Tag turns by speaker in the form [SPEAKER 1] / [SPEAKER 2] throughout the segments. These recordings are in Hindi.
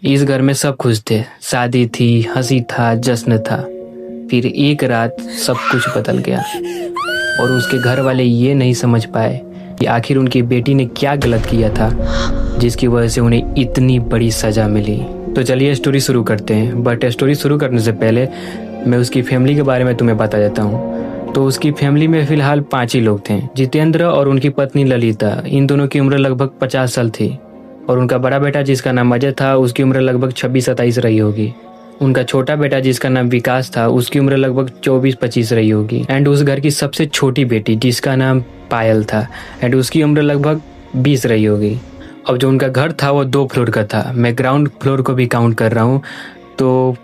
[SPEAKER 1] इस घर में सब खुश थे, शादी थी, हंसी था, जश्न था। फिर एक रात सब कुछ बदल गया और उसके घर वाले ये नहीं समझ पाए कि आखिर उनकी बेटी ने क्या गलत किया था जिसकी वजह से उन्हें इतनी बड़ी सजा मिली। तो चलिए स्टोरी शुरू करते हैं। बट स्टोरी शुरू करने से पहले मैं उसकी फैमिली के बारे में तुम्हें बता देता हूँ। तो उसकी फैमिली में फिलहाल 5 ही लोग थे। जितेंद्र और उनकी पत्नी ललिता, इन दोनों की उम्र लगभग 50 साल थी। और उनका बड़ा बेटा जिसका नाम अजय था, उसकी उम्र लगभग 26-27 रही होगी। उनका छोटा बेटा जिसका नाम विकास था, उसकी उम्र लगभग 24-25 रही होगी। एंड उस घर की सबसे छोटी बेटी जिसका नाम पायल था, एंड उसकी उम्र लगभग 20 रही होगी। अब जो उनका घर था वो 2 फ्लोर का था। मैं ग्राउंड फ्लोर को भी काउंट कर रहा हूँ। तो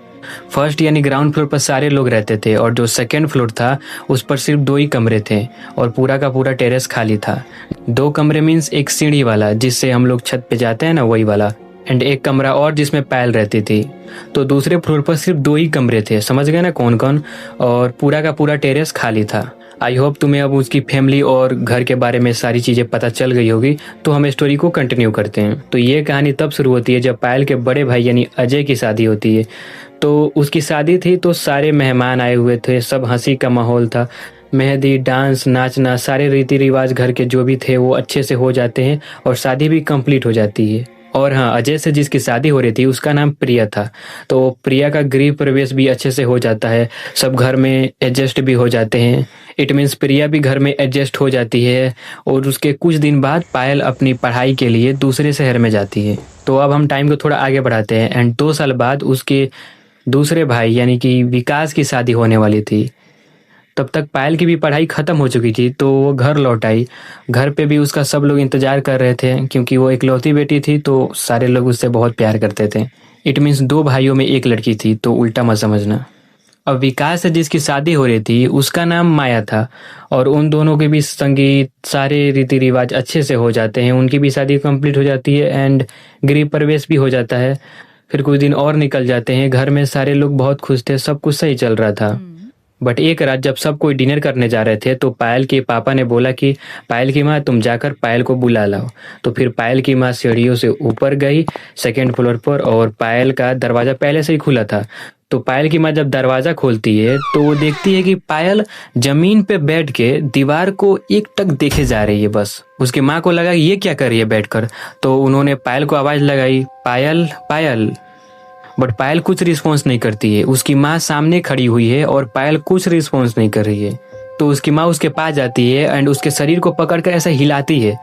[SPEAKER 1] फर्स्ट यानी ग्राउंड फ्लोर पर सारे लोग रहते थे और जो सेकेंड फ्लोर था उस पर सिर्फ 2 ही कमरे थे और पूरा का पूरा टेरेस खाली था। 2 कमरे मीन्स एक सीढ़ी वाला जिससे हम लोग छत पे जाते हैं ना, वही वाला। एंड एक कमरा और जिसमें पायल रहती थी। तो दूसरे फ्लोर पर सिर्फ 2 ही कमरे थे, समझ गए ना कौन कौन। और पूरा का पूरा टेरेस खाली था। आई होप तुम्हें अब उसकी फैमिली और घर के बारे में सारी चीज़ें पता चल गई होगी। तो हम स्टोरी को कंटिन्यू करते हैं। तो ये कहानी तब शुरू होती है जब पायल के बड़े भाई यानी अजय की शादी होती है। तो उसकी शादी थी तो सारे मेहमान आए हुए थे, सब हंसी का माहौल था। मेहंदी, डांस, नाचना, सारे रीति रिवाज घर के जो भी थे वो अच्छे से हो जाते हैं और शादी भी कंप्लीट हो जाती है। और हाँ, अजय से जिसकी शादी हो रही थी उसका नाम प्रिया था। तो प्रिया का गृह प्रवेश भी अच्छे से हो जाता है, सब घर में एडजस्ट भी हो जाते हैं। इट मीन्स प्रिया भी घर में एडजस्ट हो जाती है। और उसके कुछ दिन बाद पायल अपनी पढ़ाई के लिए दूसरे शहर में जाती है। तो अब हम टाइम को थोड़ा आगे बढ़ाते हैं। एंड 2 साल बाद उसके दूसरे भाई यानी कि विकास की शादी होने वाली थी। तब तक पायल की भी पढ़ाई खत्म हो चुकी थी तो वो घर लौट आई। घर पे भी उसका सब लोग इंतजार कर रहे थे क्योंकि वो इकलौती बेटी थी तो सारे लोग उससे बहुत प्यार करते थे। इट मीन्स 2 भाइयों में 1 लड़की थी, तो उल्टा मत समझना। अब विकास से जिसकी शादी हो रही थी उसका नाम माया था और उन दोनों के भी संगीत, सारे रीति रिवाज अच्छे से हो जाते हैं। उनकी भी शादी कंप्लीट हो जाती है एंड गृह प्रवेश भी हो जाता है। फिर कुछ दिन और निकल जाते हैं। घर में सारे लोग बहुत खुश थे, सब कुछ सही चल रहा था। बट एक रात जब सब कोई डिनर करने जा रहे थे तो पायल के पापा ने बोला कि पायल की माँ, तुम जाकर पायल को बुला लाओ। तो फिर पायल की माँ सीढ़ियों से ऊपर गई सेकेंड फ्लोर पर और पायल का दरवाजा पहले से ही खुला था। तो पायल की माँ जब दरवाजा खोलती है तो वो देखती है कि पायल जमीन पे बैठ के दीवार को एकटक देखे जा रही है। बस उसकी माँ को लगा ये क्या कर रही है बैठकर। तो उन्होंने पायल को आवाज लगाई, पायल पायल। बट पायल कुछ रिस्पॉन्स नहीं करती है। उसकी माँ सामने खड़ी हुई है और पायल कुछ रिस्पॉन्स नहीं कर रही है। तो उसकी माँ उसके पास जाती है एंड उसके शरीर को पकड़कर ऐसा हिलाती है।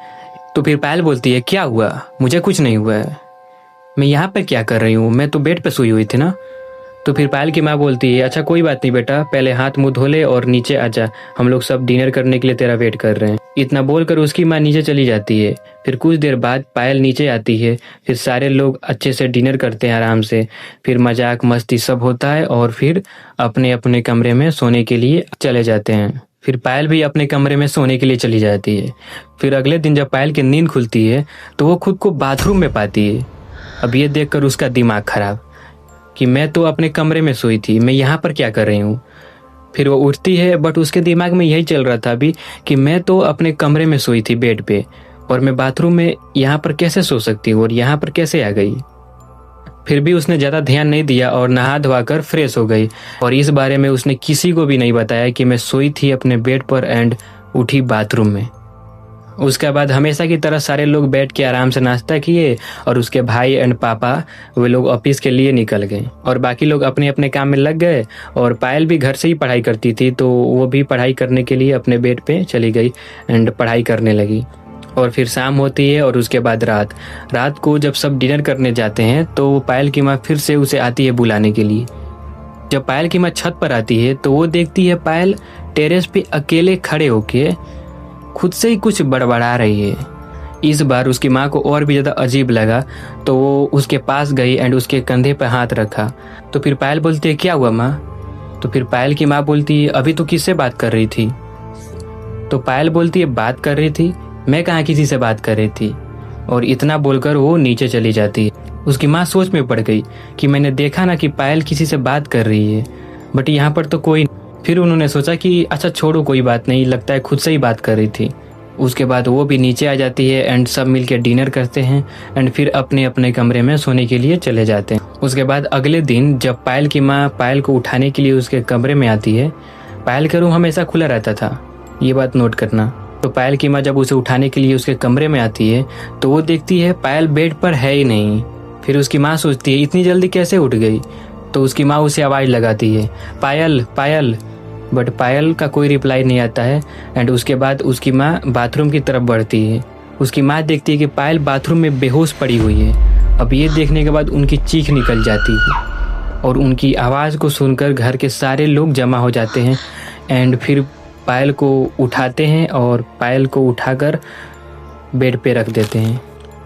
[SPEAKER 1] तो फिर पायल बोलती है, क्या हुआ? मुझे कुछ नहीं हुआ है, मैं यहाँ पर क्या कर रही हूँ, मैं तो बेड पे सोई हुई थी ना। तो फिर पायल की माँ बोलती है, अच्छा कोई बात नहीं बेटा, पहले हाथ मुंह धो ले और नीचे आजा, हम लोग सब डिनर करने के लिए तेरा वेट कर रहे हैं। इतना बोलकर उसकी माँ नीचे चली जाती है। फिर कुछ देर बाद पायल नीचे आती है। फिर सारे लोग अच्छे से डिनर करते हैं आराम से। फिर मजाक मस्ती सब होता है और फिर अपने अपने कमरे में सोने के लिए चले जाते हैं। फिर पायल भी अपने कमरे में सोने के लिए चली जाती है। फिर अगले दिन जब पायल की नींद खुलती है तो वो खुद को बाथरूम में पाती है। अब ये देखकर उसका दिमाग खराब कि मैं तो अपने कमरे में सोई थी, मैं यहाँ पर क्या कर रही हूँ। फिर वो उठती है बट उसके दिमाग में यही चल रहा था अभी कि मैं तो अपने कमरे में सोई थी बेड पे और मैं बाथरूम में यहाँ पर कैसे सो सकती हूँ और यहाँ पर कैसे आ गई। फिर भी उसने ज़्यादा ध्यान नहीं दिया और नहा धोवा कर फ्रेश हो गई और इस बारे में उसने किसी को भी नहीं बताया कि मैं सोई थी अपने बेड पर एंड उठी बाथरूम में। उसके बाद हमेशा की तरह सारे लोग बैठ के आराम से नाश्ता किए और उसके भाई एंड पापा वे लोग ऑफिस के लिए निकल गए और बाकी लोग अपने अपने काम में लग गए। और पायल भी घर से ही पढ़ाई करती थी तो वो भी पढ़ाई करने के लिए अपने बेड पे चली गई एंड पढ़ाई करने लगी। और फिर शाम होती है और उसके बाद रात को जब सब डिनर करने जाते हैं तो पायल की माँ फिर से उसे आती है बुलाने के लिए। जब पायल की माँ छत पर आती है तो वो देखती है पायल टेरेस पे अकेले खड़े होके खुद से ही कुछ बड़बड़ा रही है। इस बार उसकी माँ को और भी ज़्यादा अजीब लगा तो वो उसके पास गई एंड उसके कंधे पर हाथ रखा। तो फिर पायल बोलती है, क्या हुआ माँ? तो फिर पायल की माँ बोलती है, अभी तो किससे बात कर रही थी? तो पायल बोलती है, बात कर रही थी? मैं कहाँ किसी से बात कर रही थी। और इतना बोलकर वो नीचे चली जाती है। उसकी माँ सोच में पड़ गई कि मैंने देखा ना कि पायल किसी से बात कर रही है बट यहाँ पर तो कोई। फिर उन्होंने सोचा कि अच्छा छोड़ो कोई बात नहीं, लगता है खुद से ही बात कर रही थी। उसके बाद वो भी नीचे आ जाती है एंड सब मिलके डिनर करते हैं एंड फिर अपने अपने कमरे में सोने के लिए चले जाते हैं। उसके बाद अगले दिन जब पायल की माँ पायल को उठाने के लिए उसके कमरे में आती है, पायल का रूम हमेशा खुला रहता था, ये बात नोट करना। तो पायल की माँ जब उसे उठाने के लिए उसके कमरे में आती है तो वो देखती है पायल बेड पर है ही नहीं। फिर उसकी माँ सोचती है इतनी जल्दी कैसे उठ गई, तो उसकी माँ उसे आवाज़ लगाती है, पायल पायल, बट पायल का कोई रिप्लाई नहीं आता है। एंड उसके बाद उसकी माँ बाथरूम की तरफ बढ़ती है। उसकी माँ देखती है कि पायल बाथरूम में बेहोश पड़ी हुई है। अब ये देखने के बाद उनकी चीख निकल जाती है और उनकी आवाज़ को सुनकर घर के सारे लोग जमा हो जाते हैं एंड फिर पायल को उठाते हैं और पायल को उठाकर बेड पे रख देते हैं।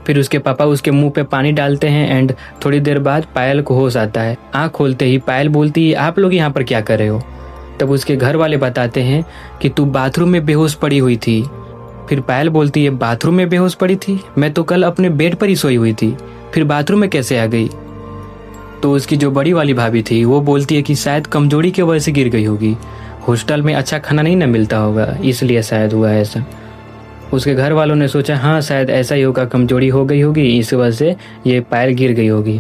[SPEAKER 1] फिर उसके पापा उसके मुंह पे पानी डालते हैं एंड थोड़ी देर बाद पायल को होश आता है। आँख खोलते ही पायल बोलती है, आप लोग यहाँ पर क्या कर रहे हो? तब उसके घर वाले बताते हैं कि तू बाथरूम में बेहोश पड़ी हुई थी। फिर पायल बोलती है, बाथरूम में बेहोश पड़ी थी? मैं तो कल अपने बेड पर ही सोई हुई थी, फिर बाथरूम में कैसे आ गई? तो उसकी जो बड़ी वाली भाभी थी वो बोलती है कि शायद कमजोरी की वजह से गिर गई होगी, हॉस्टल में अच्छा खाना नहीं ना मिलता होगा, इसलिए शायद हुआ है ऐसा। उसके घर वालों ने सोचा हाँ शायद ऐसा ही होगा, कमजोरी हो गई होगी, इस वजह से ये पायल गिर गई होगी।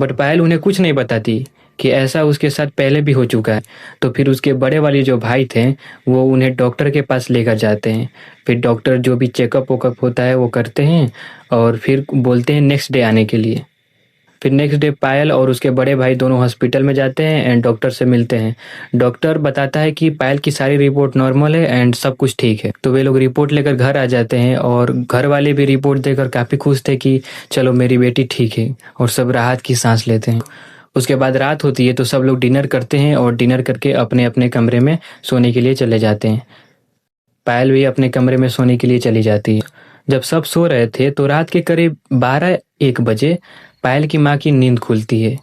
[SPEAKER 1] बट पायल उन्हें कुछ नहीं बताती कि ऐसा उसके साथ पहले भी हो चुका है। तो फिर उसके बड़े वाले जो भाई थे वो उन्हें डॉक्टर के पास लेकर जाते हैं। फिर डॉक्टर जो भी चेकअप वोकअप होता है वो करते हैं और फिर बोलते हैं नेक्स्ट डे आने के लिए। फिर नेक्स्ट डे पायल और उसके बड़े भाई दोनों हॉस्पिटल में जाते हैं एंड डॉक्टर से मिलते हैं। डॉक्टर बताता है कि पायल की सारी रिपोर्ट नॉर्मल है एंड सब कुछ ठीक है। तो वे लोग रिपोर्ट लेकर घर आ जाते हैं और घर वाले भी रिपोर्ट देकर काफ़ी खुश थे कि चलो मेरी बेटी ठीक है, और सब राहत की सांस लेते हैं। उसके बाद रात होती है तो सब लोग डिनर करते हैं और डिनर करके अपने अपने कमरे में सोने के लिए चले जाते हैं। पायल भी अपने कमरे में सोने के लिए चली जाती है। जब सब सो रहे थे तो रात के करीब 12-1 बजे पायल की माँ की नींद खुलती है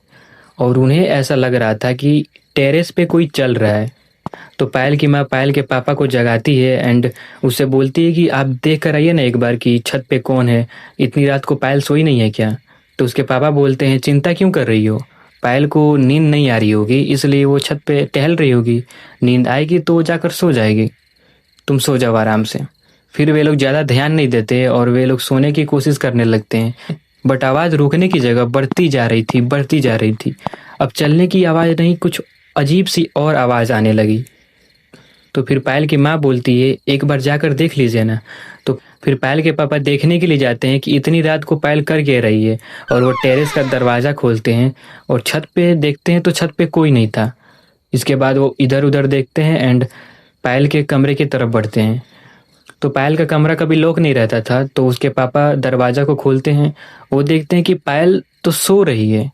[SPEAKER 1] और उन्हें ऐसा लग रहा था कि टेरेस पे कोई चल रहा है। तो पायल की माँ पायल के पापा को जगाती है एंड उससे बोलती है कि आप देख कर आइए ना एक बार कि छत पे कौन है, इतनी रात को पायल सोई नहीं है क्या? तो उसके पापा बोलते हैं चिंता क्यों कर रही हो, पायल को नींद नहीं आ रही होगी इसलिए वो छत पे टहल रही होगी, नींद आएगी तो वो जाकर सो जाएगी, तुम सो जाओ आराम से। फिर वे लोग ज़्यादा ध्यान नहीं देते और वे लोग सोने की कोशिश करने लगते हैं, बट आवाज़ रुकने की जगह बढ़ती जा रही थी। अब चलने की आवाज़ नहीं, कुछ अजीब सी और आवाज़ आने लगी। तो फिर पायल की माँ बोलती है एक बार जाकर देख लीजिए ना। तो फिर पायल के पापा देखने के लिए जाते हैं कि इतनी रात को पायल कर क्या रही है, और वो टेरेस का दरवाज़ा खोलते हैं और छत पे देखते हैं तो छत पे कोई नहीं था। इसके बाद वो इधर उधर देखते हैं एंड पायल के कमरे की तरफ बढ़ते हैं। तो पायल का कमरा कभी लॉक नहीं रहता था, तो उसके पापा दरवाज़ा को खोलते हैं। वो देखते हैं कि पायल तो सो रही है।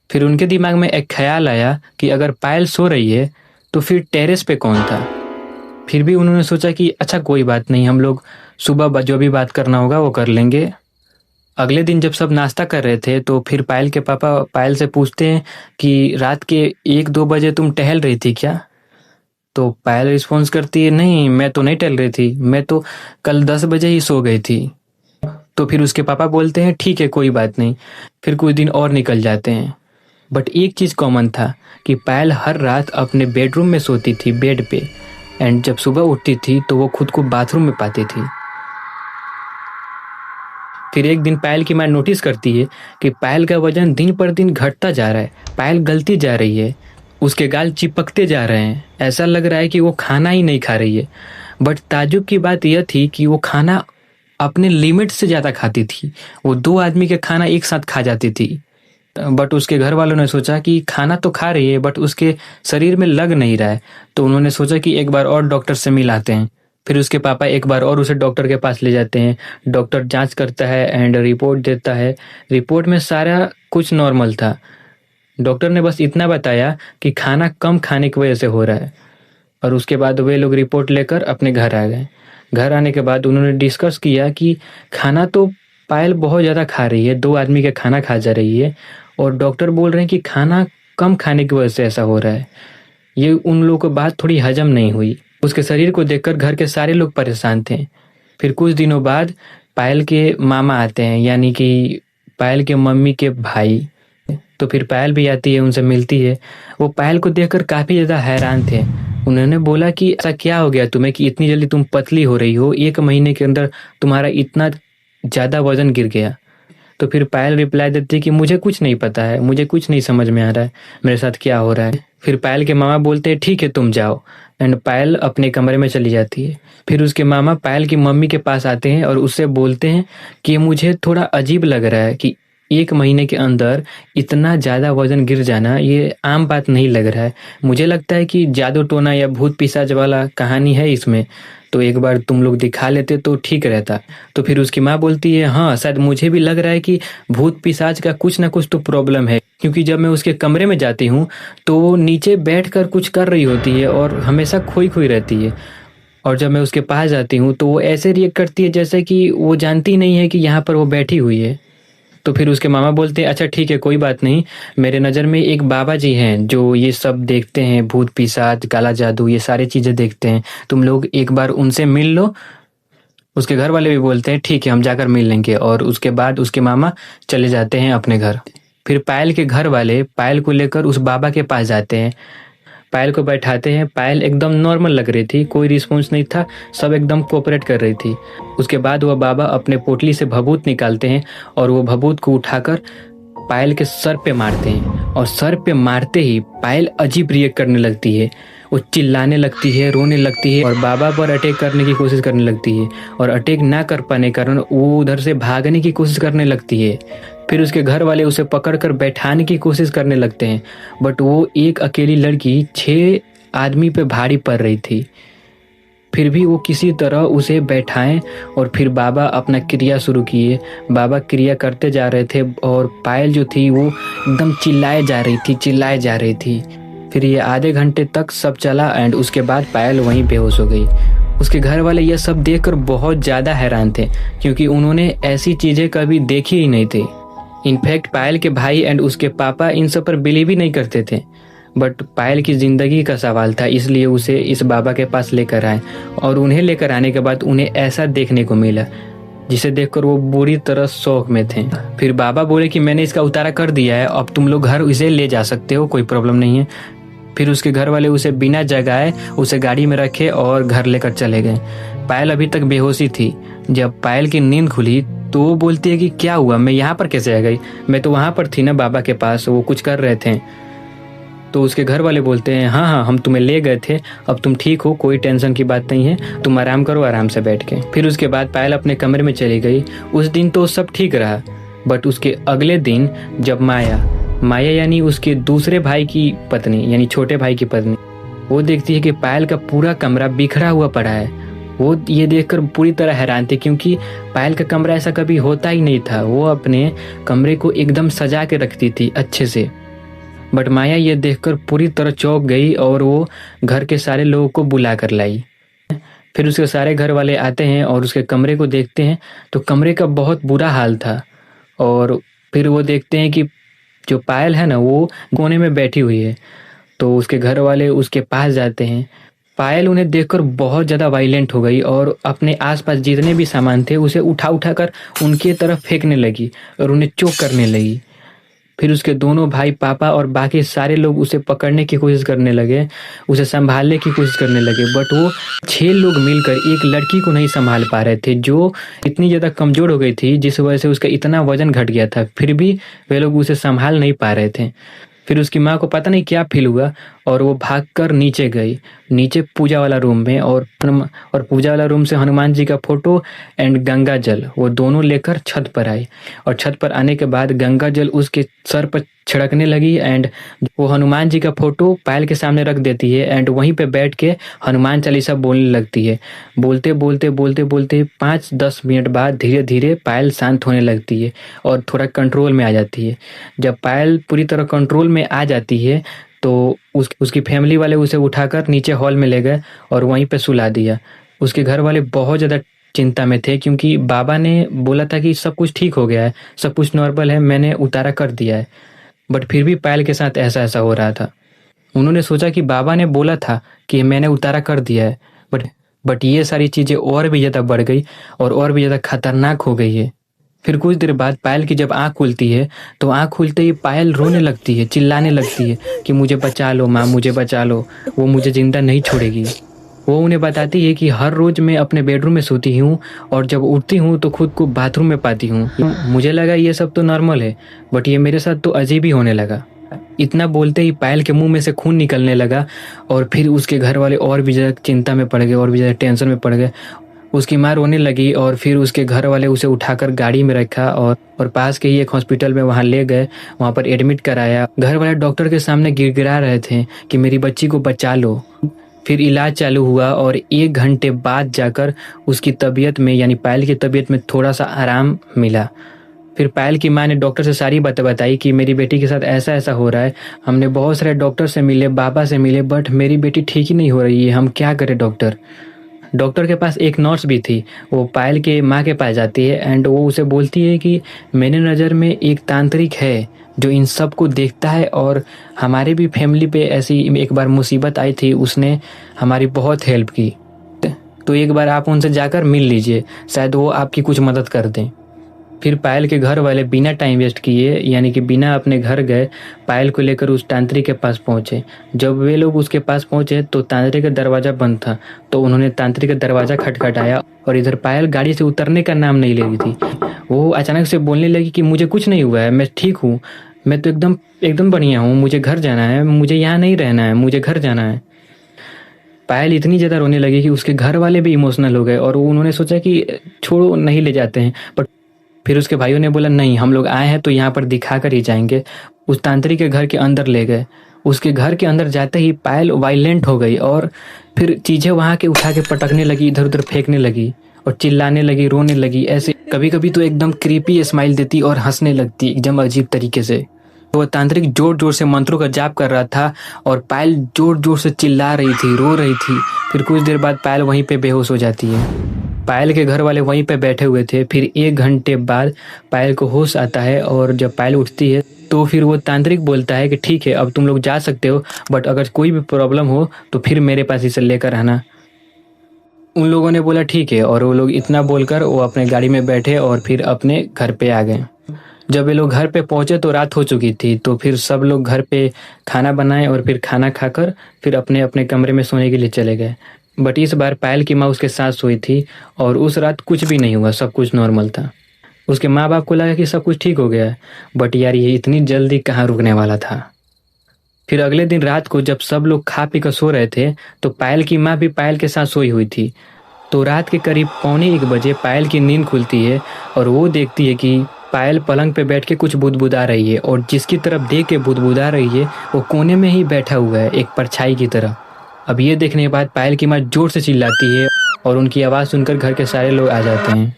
[SPEAKER 1] फिर उनके दिमाग में एक ख्याल आया कि अगर पायल सो रही है तो फिर टेरेस पे कौन था। फिर भी उन्होंने सोचा कि अच्छा कोई बात नहीं, हम लोग सुबह जो भी बात करना होगा वो कर लेंगे। अगले दिन जब सब नाश्ता कर रहे थे तो फिर पायल के पापा पायल से पूछते हैं कि रात के 1-2 बजे तुम टहल रही थी क्या? तो पायल रिस्पॉन्स करती है, नहीं मैं तो नहीं टहल रही थी, मैं तो कल 10 बजे ही सो गई थी। तो फिर उसके पापा बोलते हैं ठीक है कोई बात नहीं। फिर कुछ दिन और निकल जाते हैं, बट एक चीज़ कॉमन था कि पायल हर रात अपने बेडरूम में सोती थी बेड पे, एंड जब सुबह उठती थी तो वो खुद को बाथरूम में पाती थी। फिर एक दिन पायल की माँ नोटिस करती है कि पायल का वजन दिन पर दिन घटता जा रहा है, पायल गलती जा रही है, उसके गाल चिपकते जा रहे हैं, ऐसा लग रहा है कि वो खाना ही नहीं खा रही है। बट ताज्जुब की बात यह थी कि वो खाना अपने लिमिट से ज़्यादा खाती थी, वो 2 आदमी के खाना एक साथ खा जाती थी। बट उसके घर वालों ने सोचा कि खाना तो खा रही है बट उसके शरीर में लग नहीं रहा है, तो उन्होंने सोचा कि एक बार और डॉक्टर से मिलाते हैं। फिर उसके पापा एक बार और उसे डॉक्टर के पास ले जाते हैं। डॉक्टर जांच करता है एंड रिपोर्ट देता है। रिपोर्ट में सारा कुछ नॉर्मल था। डॉक्टर ने बस इतना बताया कि खाना कम खाने की वजह से हो रहा है, और उसके बाद वे लोग रिपोर्ट लेकर अपने घर आ गए। घर आने के बाद उन्होंने डिस्कस किया कि खाना तो पायल बहुत ज़्यादा खा रही है, 2 आदमी का खाना खा जा रही है, और डॉक्टर बोल रहे हैं कि खाना कम खाने की वजह से ऐसा हो रहा है। ये उन लोगों को बात थोड़ी हजम नहीं हुई। उसके शरीर को देखकर घर के सारे लोग परेशान थे। फिर कुछ दिनों बाद पायल के मामा आते हैं, यानी कि पायल के मम्मी के भाई। तो फिर पायल भी आती है, उनसे मिलती है। वो पायल को देखकर काफ़ी ज़्यादा हैरान थे। उन्होंने बोला कि ऐसा क्या हो गया तुम्हें कि इतनी जल्दी तुम पतली हो रही हो, 1 महीने के अंदर तुम्हारा इतना ज़्यादा वजन गिर गया। तो फिर पायल रिप्लाई देती है कि मुझे कुछ नहीं पता है, मुझे कुछ नहीं समझ में आ रहा है मेरे साथ क्या हो रहा है। फिर पायल के मामा बोलते हैं ठीक है तुम जाओ, एंड पायल अपने कमरे में चली जाती है। फिर उसके मामा पायल की मम्मी के पास आते हैं और उससे बोलते हैं कि मुझे थोड़ा अजीब लग रहा है कि 1 महीने के अंदर इतना ज़्यादा वजन गिर जाना ये आम बात नहीं लग रहा है। मुझे लगता है कि जादू टोना या भूत पिशाच वाला कहानी है इसमें, तो एक बार तुम लोग दिखा लेते तो ठीक रहता। तो फिर उसकी माँ बोलती है हाँ शायद मुझे भी लग रहा है कि भूत पिशाच का कुछ ना कुछ तो प्रॉब्लम है, क्योंकि जब मैं उसके कमरे में जाती हूँ तो वो नीचे बैठकर कुछ कर रही होती है और हमेशा खोई खोई रहती है। और जब मैं उसके पास जाती हूँ तो वो ऐसे रिएक्ट करती है जैसे कि वो जानती नहीं है कि यहाँ पर वो बैठी हुई है। तो फिर उसके मामा बोलते हैं अच्छा ठीक है कोई बात नहीं, मेरे नज़र में एक बाबा जी हैं जो ये सब देखते हैं, भूत पिशाच काला जादू ये सारी चीज़ें देखते हैं, तुम लोग एक बार उनसे मिल लो। उसके घर वाले भी बोलते हैं ठीक है हम जाकर मिल लेंगे, और उसके बाद उसके मामा चले जाते हैं अपने घर। फिर पायल के घर वाले पायल को लेकर उस बाबा के पास जाते हैं, पायल को बैठाते हैं। पायल एकदम नॉर्मल लग रही थी, कोई रिस्पॉन्स नहीं था, सब एकदम कोऑपरेट कर रही थी। उसके बाद वह बाबा अपने पोटली से भभूत निकालते हैं और वो भभूत को उठाकर पायल के सर पे मारते हैं, और सर पे मारते ही पायल अजीब रिएक्ट करने लगती है। वो चिल्लाने लगती है, रोने लगती है और बाबा पर अटैक करने की कोशिश करने लगती है, और अटैक ना कर पाने के कारण वो उधर से भागने की कोशिश करने लगती है। फिर उसके घर वाले उसे पकड़कर बैठाने की कोशिश करने लगते हैं, बट वो एक अकेली लड़की 6 आदमी पे भारी पड़ रही थी। फिर भी वो किसी तरह उसे बैठाएं और फिर बाबा अपना क्रिया शुरू किए। बाबा क्रिया करते जा रहे थे और पायल जो थी वो एकदम चिल्लाए जा रही थी, चिल्लाए जा रही थी। फिर ये आधे घंटे तक सब चला एंड उसके बाद पायल वहीं बेहोश हो गई। उसके घर वाले यह सब देखकर बहुत ज़्यादा हैरान थे, क्योंकि उन्होंने ऐसी चीज़ें कभी देखी ही नहीं थी। इनफैक्ट पायल के भाई एंड उसके पापा इन सब पर बिलीव ही नहीं करते थे, बट पायल की ज़िंदगी का सवाल था इसलिए उसे इस बाबा के पास लेकर आए, और उन्हें लेकर आने के बाद उन्हें ऐसा देखने को मिला जिसे देखकर वो बुरी तरह शौक में थे। फिर बाबा बोले कि मैंने इसका उतारा कर दिया है, अब तुम लोग घर इसे ले जा सकते हो, कोई प्रॉब्लम नहीं है। फिर उसके घर वाले उसे बिना जगाए उसे गाड़ी में रखे और घर लेकर चले गए। पायल अभी तक बेहोशी थी। जब पायल की नींद खुली तो वो बोलती है कि क्या हुआ, मैं यहाँ पर कैसे आ गई, मैं तो वहाँ पर थी ना बाबा के पास, वो कुछ कर रहे थे। तो उसके घर वाले बोलते हैं हाँ हाँ हम तुम्हें ले गए थे, अब तुम ठीक हो, कोई टेंशन की बात नहीं है, तुम आराम करो आराम से बैठ के। फिर उसके बाद पायल अपने कमरे में चली गई। उस दिन तो सब ठीक रहा, बट उसके अगले दिन जब माया यानी उसके दूसरे भाई की पत्नी यानी छोटे भाई की पत्नी, वो देखती है कि पायल का पूरा कमरा बिखरा हुआ पड़ा है। वो ये देखकर पूरी तरह हैरान थी, क्योंकि पायल का कमरा ऐसा कभी होता ही नहीं था। वो अपने कमरे को एकदम सजा के रखती थी अच्छे से, बट माया ये देखकर पूरी तरह चौंक गई और वो घर के सारे लोगों को बुला कर लाई। फिर उसके सारे घर वाले आते हैं और उसके कमरे को देखते हैं तो कमरे का बहुत बुरा हाल था। और फिर वो देखते हैं कि जो पायल है ना वो कोने में बैठी हुई है। तो उसके घर वाले उसके पास जाते हैं। पायल उन्हें देखकर बहुत ज़्यादा वायलेंट हो गई और अपने आसपास जितने भी सामान थे उसे उठा उठा कर उनके तरफ फेंकने लगी और उन्हें चोक करने लगी। फिर उसके दोनों भाई पापा और बाकी सारे लोग उसे पकड़ने की कोशिश करने लगे, उसे संभालने की कोशिश करने लगे, बट वो 6 लोग मिलकर एक लड़की को नहीं संभाल पा रहे थे जो इतनी ज़्यादा कमज़ोर हो गई थी, जिस वजह से उसका इतना वजन घट गया था। फिर भी वे लोग उसे संभाल नहीं पा रहे थे। फिर उसकी माँ को पता नहीं क्या फील हुआ और वो भागकर नीचे गई, नीचे पूजा वाला रूम में, और पूजा वाला रूम से हनुमान जी का फोटो एंड गंगा जल वो दोनों लेकर छत पर आई। और छत पर आने के बाद गंगा जल उसके सर पर छिड़कने लगी एंड वो हनुमान जी का फोटो पायल के सामने रख देती है एंड वहीं पे बैठ के हनुमान चालीसा बोलने लगती है। बोलते बोलते बोलते बोलते 5-10 मिनट बाद धीरे धीरे पायल शांत होने लगती है और थोड़ा कंट्रोल में आ जाती है। जब पायल पूरी तरह कंट्रोल में आ जाती है तो उसकी फैमिली वाले उसे उठाकर नीचे हॉल में ले गए और वहीं पे सुला दिया। उसके घर वाले बहुत ज़्यादा चिंता में थे, क्योंकि बाबा ने बोला था कि सब कुछ ठीक हो गया है, सब कुछ नॉर्मल है, मैंने उतारा कर दिया है, बट फिर भी पायल के साथ ऐसा ऐसा हो रहा था। उन्होंने सोचा कि बाबा ने बोला था कि मैंने उतारा कर दिया है, बट ये सारी चीज़ें और भी ज़्यादा बढ़ गई और भी ज़्यादा खतरनाक हो गई है। फिर कुछ देर बाद पायल की जब आँख खुलती है तो आँख खुलते ही पायल रोने लगती है, चिल्लाने लगती है कि मुझे बचा लो माँ, मुझे बचा लो, वो मुझे जिंदा नहीं छोड़ेगी। वो उन्हें बताती है कि हर रोज मैं अपने बेडरूम में सोती हूँ और जब उठती हूँ तो खुद को बाथरूम में पाती हूँ। मुझे लगा ये सब तो नॉर्मल है, बट ये मेरे साथ तो अजीब ही होने लगा। इतना बोलते ही पायल के मुंह में से खून निकलने लगा और फिर उसके घर वाले और भी ज़्यादा चिंता में पड़ गए और भी ज़्यादा टेंशन में पड़ गए। उसकी माँ रोने लगी और फिर उसके घर वाले उसे उठाकर गाड़ी में रखा और पास के ही एक हॉस्पिटल में वहाँ ले गए, वहाँ पर एडमिट कराया। घर वाले डॉक्टर के सामने गिड़गिड़ा रहे थे कि मेरी बच्ची को बचा लो। फिर इलाज चालू हुआ और 1 घंटे बाद जाकर उसकी तबीयत में यानी पायल की तबीयत में थोड़ा सा आराम मिला। फिर पायल की माँ ने डॉक्टर से सारी बातें बताई कि मेरी बेटी के साथ ऐसा ऐसा हो रहा है, हमने बहुत सारे डॉक्टर से मिले, बाबा से मिले, बट मेरी बेटी ठीक ही नहीं हो रही है, हम क्या करें डॉक्टर। डॉक्टर के पास एक नर्स भी थी, वो पायल के माँ के पास जाती है एंड वो उसे बोलती है कि मेरे नज़र में एक तांत्रिक है जो इन सब को देखता है और हमारे भी फैमिली पे ऐसी एक बार मुसीबत आई थी, उसने हमारी बहुत हेल्प की, तो एक बार आप उनसे जाकर मिल लीजिए, शायद वो आपकी कुछ मदद कर दें। फिर पायल के घर वाले बिना टाइम वेस्ट किए यानी कि बिना अपने घर गए पायल को लेकर उस तांत्रिक के पास पहुंचे। जब वे लोग उसके पास पहुंचे तो तांत्रिक का दरवाज़ा बंद था, तो उन्होंने तांत्रिक का दरवाज़ा खटखटाया और इधर पायल गाड़ी से उतरने का नाम नहीं ले रही थी। वो अचानक से बोलने लगी कि मुझे कुछ नहीं हुआ है, मैं ठीक हूँ, मैं तो एकदम एकदम बढ़िया हूँ, मुझे घर जाना है, मुझे यहाँ नहीं रहना है, मुझे घर जाना है। पायल इतनी ज़्यादा रोने लगी कि उसके घर वाले भी इमोशनल हो गए और उन्होंने सोचा कि छोड़ो, नहीं ले जाते हैं, बट फिर उसके भाइयों ने बोला नहीं, हम लोग आए हैं तो यहाँ पर दिखा कर ही जाएंगे। उस तांत्रिक के घर के अंदर ले गए। उसके घर के अंदर जाते ही पायल वायलेंट हो गई और फिर चीज़ें वहाँ के उठा के पटकने लगी, इधर उधर फेंकने लगी और चिल्लाने लगी, रोने लगी। ऐसे कभी कभी तो एकदम क्रीपी स्माइल देती और हंसने लगती एकदम अजीब तरीके से। वो तांत्रिक जोर जोर से मंत्रों का जाप कर रहा था और पायल जोर जोर से चिल्ला रही थी, रो रही थी। फिर कुछ देर बाद पायल वहीं पे बेहोश हो जाती है। पायल के घर वाले वहीं पे बैठे हुए थे। फिर 1 घंटे बाद पायल को होश आता है और जब पायल उठती है तो फिर वो तांत्रिक बोलता है कि ठीक है, अब तुम लोग जा सकते हो, बट अगर कोई भी प्रॉब्लम हो तो फिर मेरे पास इसे लेकर आना। उन लोगों ने बोला ठीक है और वो लोग इतना बोलकर वो अपने गाड़ी में बैठे और फिर अपने घर पे आ गए। जब ये लोग घर पे पहुंचे तो रात हो चुकी थी, तो फिर सब लोग घर पे खाना बनाए और फिर खाना खाकर फिर अपने अपने कमरे में सोने के लिए चले गए। बट इस बार पायल की माँ उसके साथ सोई थी और उस रात कुछ भी नहीं हुआ, सब कुछ नॉर्मल था। उसके माँ बाप को लगा कि सब कुछ ठीक हो गया है, बट यार ये इतनी जल्दी कहाँ रुकने वाला था। फिर अगले दिन रात को जब सब लोग खा पी कर सो रहे थे तो पायल की माँ भी पायल के साथ सोई हुई थी। तो रात के करीब 1:45 पायल की नींद खुलती है और वो देखती है कि पायल पलंग पे बैठ के कुछ बुदबुदा रही है और जिसकी तरफ देख के बुदबुदा रही है वो कोने में ही बैठा हुआ है, एक परछाई की तरह। अब ये देखने के बाद पायल की माँ जोर से चिल्लाती है और उनकी आवाज़ सुनकर घर के सारे लोग आ जाते हैं।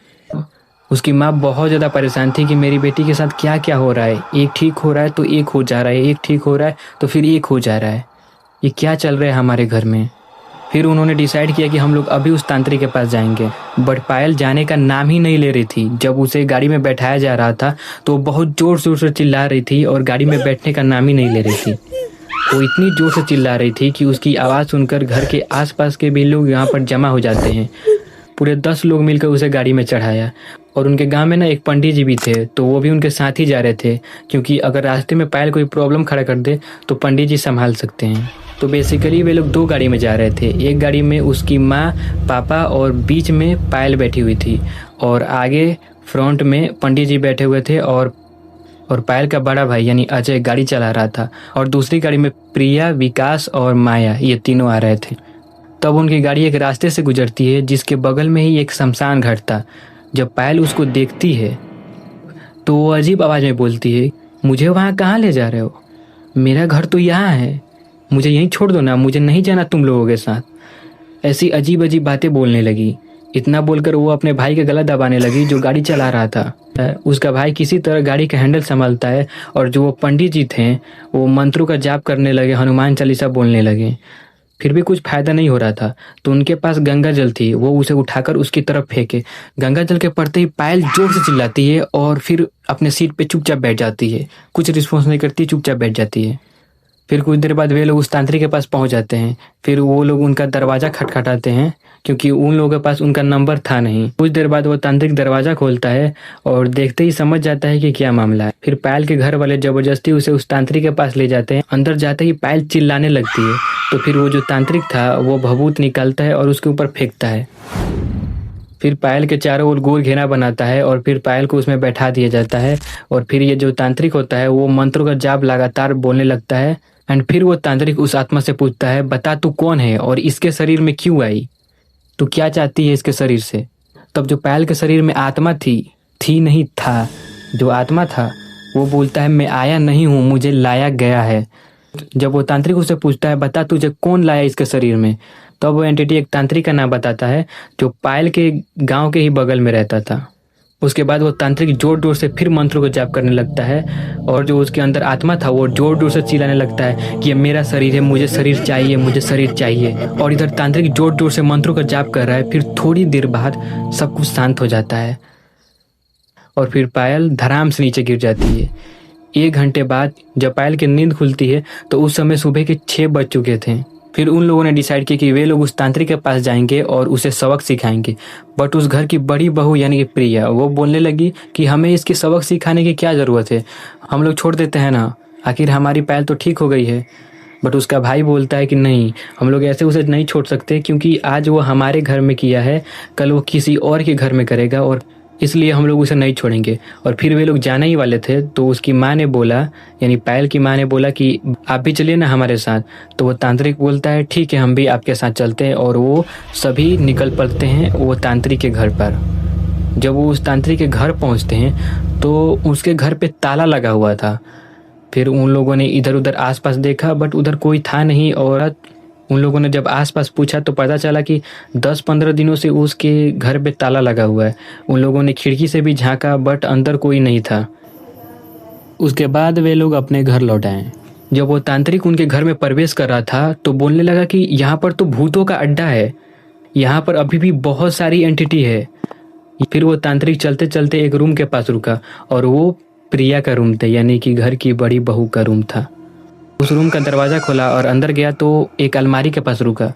[SPEAKER 1] उसकी माँ बहुत ज़्यादा परेशान थी कि मेरी बेटी के साथ क्या क्या हो रहा है, एक ठीक हो रहा है तो एक हो जा रहा है, एक ठीक हो रहा है तो फिर एक हो जा रहा है, ये क्या चल रहा है हमारे घर में। फिर उन्होंने डिसाइड किया कि हम लोग अभी उस तांत्रिक के पास जाएंगे, बट पायल जाने का नाम ही नहीं ले रही थी। जब उसे गाड़ी में बैठाया जा रहा था तो वो बहुत जोर जोर से चिल्ला रही थी और गाड़ी में बैठने का नाम ही नहीं ले रही थी। वो इतनी जोर से चिल्ला रही थी कि उसकी आवाज़ सुनकर घर के आसपास के भी लोग यहाँ पर जमा हो जाते हैं। पूरे 10 लोग मिलकर उसे गाड़ी में चढ़ाया और उनके गांव में ना एक पंडित जी भी थे, तो वो भी उनके साथ ही जा रहे थे, क्योंकि अगर रास्ते में पायल कोई प्रॉब्लम खड़ा कर दे तो पंडित जी संभाल सकते हैं। तो बेसिकली वे लोग 2 गाड़ी में जा रहे थे। एक गाड़ी में उसकी माँ, पापा और बीच में पायल बैठी हुई थी और आगे फ्रंट में पंडित जी बैठे हुए थे और पायल का बड़ा भाई यानी अजय गाड़ी चला रहा था और दूसरी गाड़ी में प्रिया, विकास और माया, ये तीनों आ रहे थे। तब उनकी गाड़ी एक रास्ते से गुजरती है जिसके बगल में ही एक शमशान घाट था। जब पायल उसको देखती है तो वो अजीब आवाज़ में बोलती है, मुझे वहाँ कहाँ ले जा रहे हो, मेरा घर तो यहाँ है, मुझे यहीं छोड़ दो ना, मुझे नहीं जाना तुम लोगों के साथ। ऐसी अजीब अजीब बातें बोलने लगी। इतना बोलकर वो अपने भाई का गला दबाने लगी जो गाड़ी चला रहा था। उसका भाई किसी तरह गाड़ी का हैंडल संभालता है और जो वो पंडित जी थे वो मंत्रों का जाप करने लगे, हनुमान चालीसा बोलने लगे। फिर भी कुछ फायदा नहीं हो रहा था, तो उनके पास गंगा जल थी, वो उसे उठाकर उसकी तरफ फेंके। गंगा जल के पड़ते ही पायल जोर से चिल्लाती है और फिर अपने सीट पे चुपचाप बैठ जाती है, कुछ रिस्पॉन्स नहीं करती, चुपचाप बैठ जाती है। फिर कुछ देर बाद वे लोग उस तांत्रिक के पास पहुंच जाते हैं। फिर वो लोग उनका दरवाजा खटखटाते हैं क्योंकि उन लोगों के पास उनका नंबर था नहीं। कुछ देर बाद वो तांत्रिक दरवाजा खोलता है और देखते ही समझ जाता है कि क्या मामला है। फिर पायल के घर वाले जबरदस्ती उसे उस तांत्रिक के पास ले जाते हैं। अंदर जाते ही पायल चिल्लाने लगती है, तो फिर वो जो तांत्रिक था वो भभूत निकालता है और उसके ऊपर फेंकता है। फिर पायल के चारों ओर गोल घेरा बनाता है और फिर पायल को उसमें बैठा दिया जाता है। और फिर ये जो तांत्रिक होता है वो मंत्रों का जाप लगातार बोलने लगता है। एंड फिर वो तांत्रिक उस आत्मा से पूछता है, बता तू कौन है और इसके शरीर में क्यों आई, तू क्या चाहती है इसके शरीर से। तब जो पायल के शरीर में आत्मा थी नहीं था, जो आत्मा था वो बोलता है, मैं आया नहीं हूँ, मुझे लाया गया है। जब वो तांत्रिक उसे पूछता है, बता तुझे कौन लाया इसके शरीर में, तब वो एंटिटी एक तांत्रिक का नाम बताता है जो पायल के गांव के ही बगल में रहता था। उसके बाद वो तांत्रिक जोर जोर से फिर मंत्रों को जाप करने लगता है और जो उसके अंदर आत्मा था वो जोर जोर से चिल्लाने लगता है कि ये मेरा शरीर है, मुझे शरीर चाहिए, मुझे शरीर चाहिए। और इधर तांत्रिक जोर जोर से मंत्रों का जाप कर रहा है। फिर थोड़ी देर बाद सब कुछ शांत हो जाता है और फिर पायल धड़ाम से नीचे गिर जाती है। 1 घंटे बाद जब पायल की नींद खुलती है तो उस समय सुबह के 6 बज चुके थे। फिर उन लोगों ने डिसाइड किया कि वे लोग उस तांत्रिक के पास जाएंगे और उसे सबक सिखाएंगे। बट उस घर की बड़ी बहू यानी कि प्रिया वो बोलने लगी कि हमें इसकी सबक सिखाने की क्या ज़रूरत है, हम लोग छोड़ देते हैं ना, आखिर हमारी पायल तो ठीक हो गई है। बट उसका भाई बोलता है कि नहीं, हम लोग ऐसे उसे नहीं छोड़ सकते क्योंकि आज वो हमारे घर में किया है, कल वो किसी और के घर में करेगा और इसलिए हम लोग उसे नहीं छोड़ेंगे। और फिर वे लोग जाने ही वाले थे तो उसकी माँ ने बोला, यानी पायल की माँ ने बोला कि आप भी चलिए ना हमारे साथ। तो वो तांत्रिक बोलता है ठीक है, हम भी आपके साथ चलते हैं। और वो सभी निकल पड़ते हैं वो तांत्रिक के घर पर। जब वो उस तांत्रिक के घर पहुंचते हैं तो उसके घर पे ताला लगा हुआ था। फिर उन लोगों ने इधर उधर आसपास देखा बट उधर कोई था नहीं। और उन लोगों ने जब आसपास पूछा तो पता चला कि 10-15 दिनों से उसके घर पे ताला लगा हुआ है। उन लोगों ने खिड़की से भी झांका बट अंदर कोई नहीं था। उसके बाद वे लोग अपने घर लौट आए। जब वो तांत्रिक उनके घर में प्रवेश कर रहा था तो बोलने लगा कि यहाँ पर तो भूतों का अड्डा है, यहाँ पर अभी भी बहुत सारी एंटिटी है। फिर वो तांत्रिक चलते चलते एक रूम के पास रुका और वो प्रिया का रूम था, यानी कि घर की बड़ी बहू का रूम था। उस रूम का दरवाज़ा खोला और अंदर गया तो एक अलमारी के पास रुका।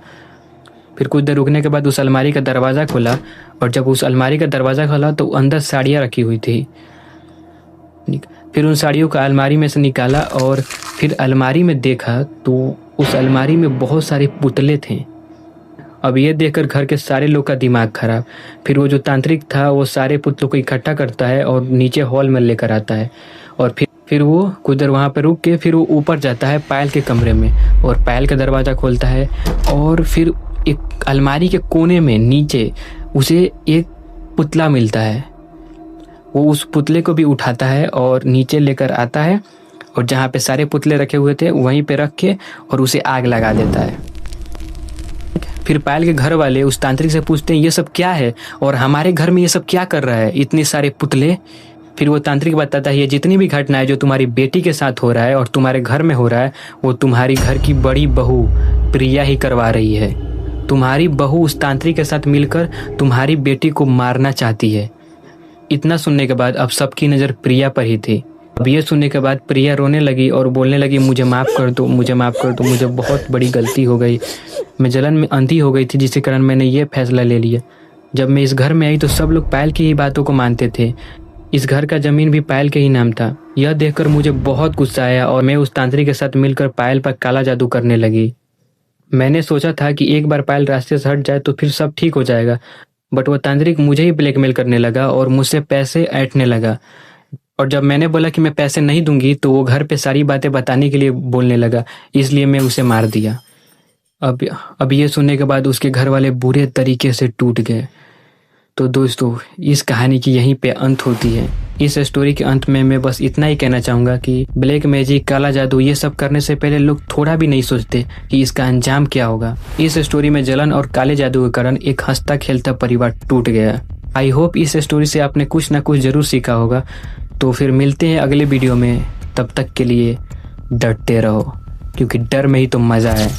[SPEAKER 1] फिर कुछ देर रुकने के बाद उस अलमारी का दरवाज़ा खोला और जब उस अलमारी का दरवाज़ा खोला तो अंदर साड़ियाँ रखी हुई थी। फिर उन साड़ियों का अलमारी में से निकाला और फिर अलमारी में देखा तो उस अलमारी में बहुत सारे पुतले थे। अब ये देखकर घर के सारे लोग का दिमाग खराब। फिर वो जो तांत्रिक था वो सारे पुतलों को इकट्ठा करता है और नीचे हॉल में लेकर आता है। और फिर वो कुछ देर वहाँ पर रुक के फिर वो ऊपर जाता है पायल के कमरे में और पायल का दरवाज़ा खोलता है। और फिर एक अलमारी के कोने में नीचे उसे एक पुतला मिलता है। वो उस पुतले को भी उठाता है और नीचे लेकर आता है और जहाँ पे सारे पुतले रखे हुए थे वहीं पे रख के और उसे आग लगा देता है। फिर पायल के घर वाले उस तांत्रिक से पूछते हैं ये सब क्या है और हमारे घर में ये सब क्या कर रहा है, इतने सारे पुतले। फिर वो तांत्रिक बताता है ये जितनी भी घटनाएं जो तुम्हारी बेटी के साथ हो रहा है और तुम्हारे घर में हो रहा है वो तुम्हारी घर की बड़ी बहू प्रिया ही करवा रही है। तुम्हारी बहू उस तांत्रिक के साथ मिलकर तुम्हारी बेटी को मारना चाहती है। इतना सुनने के बाद अब सबकी नज़र प्रिया पर ही थी। अब ये सुनने के बाद प्रिया रोने लगी और बोलने लगी मुझे माफ़ कर दो, मुझे माफ़ कर दो, मुझे बहुत बड़ी गलती हो गई, मैं जलन में अंधी हो गई थी जिसके कारण मैंने ये फैसला ले लिया। जब मैं इस घर में आई तो सब लोग पायल की ही बातों को मानते थे, इस घर का ज़मीन भी पायल के ही नाम था। यह देखकर मुझे बहुत गुस्सा आया और मैं उस तांत्रिक के साथ मिलकर पायल पर काला जादू करने लगी। मैंने सोचा था कि एक बार पायल रास्ते से हट जाए तो फिर सब ठीक हो जाएगा, बट वो तांत्रिक मुझे ही ब्लैकमेल करने लगा और मुझसे पैसे ऐंठने लगा। और जब मैंने बोला कि मैं पैसे नहीं दूंगी तो वो घर पे सारी बातें बताने के लिए बोलने लगा, इसलिए मैं उसे मार दिया। अब ये सुनने के बाद उसके घर वाले बुरे तरीके से टूट गए। तो दोस्तों इस कहानी की यहीं पे अंत होती है। इस स्टोरी के अंत में मैं बस इतना ही कहना चाहूँगा कि ब्लैक मैजिक, काला जादू ये सब करने से पहले लोग थोड़ा भी नहीं सोचते कि इसका अंजाम क्या होगा। इस स्टोरी में जलन और काले जादू के कारण एक हंसता खेलता परिवार टूट गया। आई होप इस स्टोरी से आपने कुछ ना कुछ जरूर सीखा होगा। तो फिर मिलते हैं अगले वीडियो में, तब तक के लिए डरते रहो क्योंकि डर में ही तो मज़ा है।